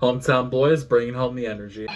Hometown Boys bringing home the energy.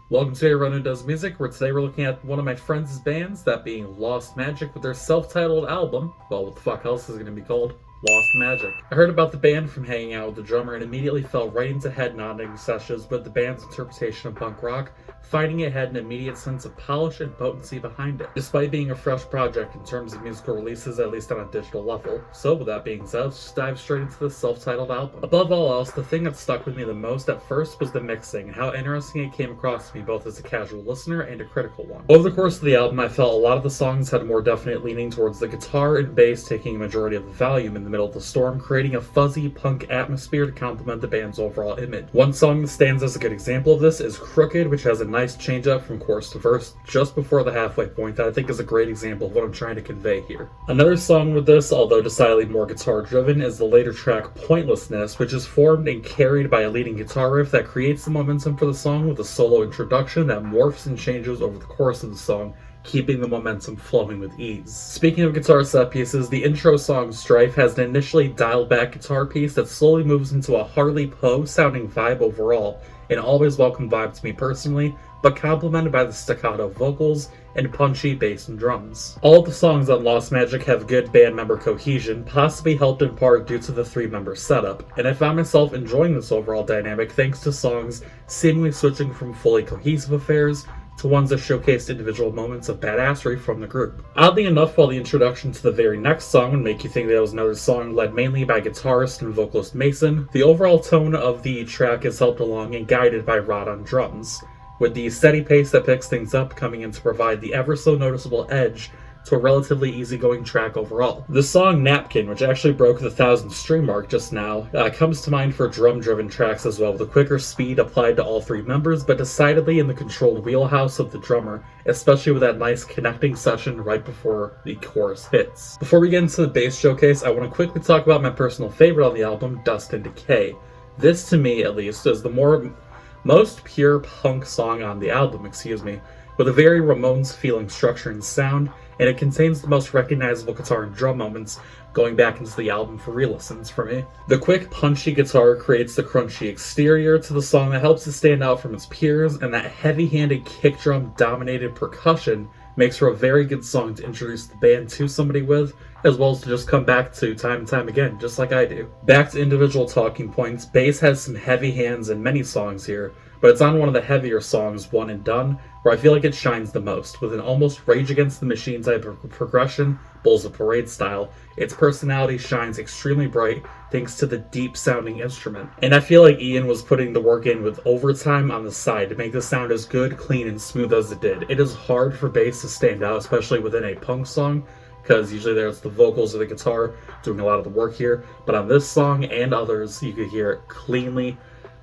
Welcome to A Run Who Does Music, where today we're looking at one of my friends' bands, that being Lost Magic, with their self-titled album. Well, what the fuck else is it going to be called? Lost Magic. I heard about the band from hanging out with the drummer and immediately fell right into head-nodding sessions with the band's interpretation of punk rock, finding it had an immediate sense of polish and potency behind it, despite being a fresh project in terms of musical releases, at least on a digital level. So with that being said, let's just dive straight into the self-titled album. Above all else, the thing that stuck with me the most at first was the mixing, and how interesting it came across to me both as a casual listener and a critical one. Over the course of the album, I felt a lot of the songs had a more definite leaning towards the guitar and bass taking a majority of the volume in the middle of the storm, creating a fuzzy punk atmosphere to complement the band's overall image. One song that stands as a good example of this is Crooked, which has a nice change up from chorus to verse just before the halfway point that I think is a great example of what I'm trying to convey here. Another song with this, although decidedly more guitar driven, is the later track Pointlessness, which is formed and carried by a leading guitar riff that creates the momentum for the song with a solo introduction that morphs and changes over the course of the song, keeping the momentum flowing with ease. Speaking of guitar set pieces, the intro song Strife has an initially dialed back guitar piece that slowly moves into a Harley Poe sounding vibe overall, an always welcome vibe to me personally, but complemented by the staccato vocals and punchy bass and drums. All of the songs on Lost Magic have good band member cohesion, possibly helped in part due to the three-member setup, and I found myself enjoying this overall dynamic thanks to songs seemingly switching from fully cohesive affairs to ones that showcased individual moments of badassery from the group. Oddly enough, while the introduction to the very next song would make you think that it was another song led mainly by guitarist and vocalist Mason, the overall tone of the track is helped along and guided by Rod on drums, with the steady pace that picks things up coming in to provide the ever so noticeable edge to a relatively easygoing track overall. The song Napkin, which actually broke the 1,000 stream mark just now, comes to mind for drum-driven tracks as well, with a quicker speed applied to all three members, but decidedly in the controlled wheelhouse of the drummer, especially with that nice connecting session right before the chorus hits. Before we get into the bass showcase, I want to quickly talk about my personal favorite on the album, Dust and Decay. This, to me at least, is the most pure punk song on the album, with a very Ramones-feeling structure and sound, and it contains the most recognizable guitar and drum moments going back into the album for re-listens for me. The quick, punchy guitar creates the crunchy exterior to the song that helps it stand out from its peers, and that heavy-handed kick drum-dominated percussion makes for a very good song to introduce the band to somebody with, as well as to just come back to time and time again, just like I do. Back to individual talking points, bass has some heavy hands in many songs here, but it's on one of the heavier songs, One and Done, where I feel like it shines the most, with an almost Rage Against the Machine type of progression, Bulls of Parade style. Its personality shines extremely bright thanks to the deep sounding instrument. And I feel like Ian was putting the work in with overtime on the side to make this sound as good, clean, and smooth as it did. It is hard for bass to stand out, especially within a punk song, because usually there's the vocals or the guitar doing a lot of the work here, but on this song and others, you could hear it cleanly,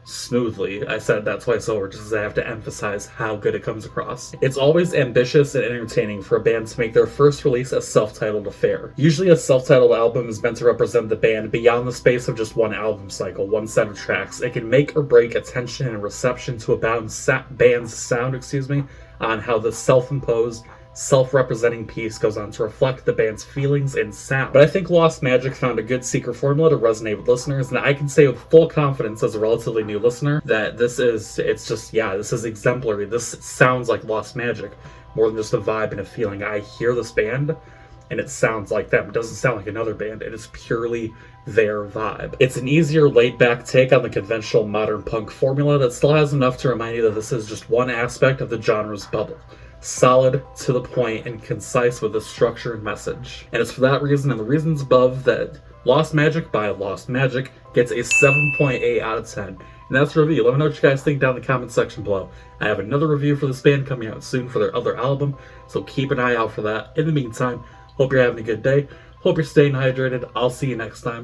smoothly. I said that twice over just as I have to emphasize how good it comes across. It's always ambitious and entertaining for a band to make their first release a self-titled affair. Usually a self-titled album is meant to represent the band beyond the space of just one album cycle, one set of tracks. It can make or break attention and reception to a band's sound, on how the self-imposed, self-representing piece goes on to reflect the band's feelings and sound. But I think Lost Magic found a good secret formula to resonate with listeners, and I can say with full confidence as a relatively new listener that this is exemplary. This sounds like Lost Magic more than just a vibe and a feeling. I hear this band and it sounds like them. It doesn't sound like another band. It is purely their vibe. It's an easier, laid-back take on the conventional modern punk formula that still has enough to remind you that this is just one aspect of the genre's bubble. Solid, to the point, and concise with its structure and message. And it's for that reason and the reasons above that Lost Magic by Lost Magic gets a 7.8 out of 10. And that's the review. Let me know what you guys think down in the comment section below. I have another review for this band coming out soon for their other album, so keep an eye out for that. In the meantime, hope you're having a good day. Hope you're staying hydrated. I'll see you next time.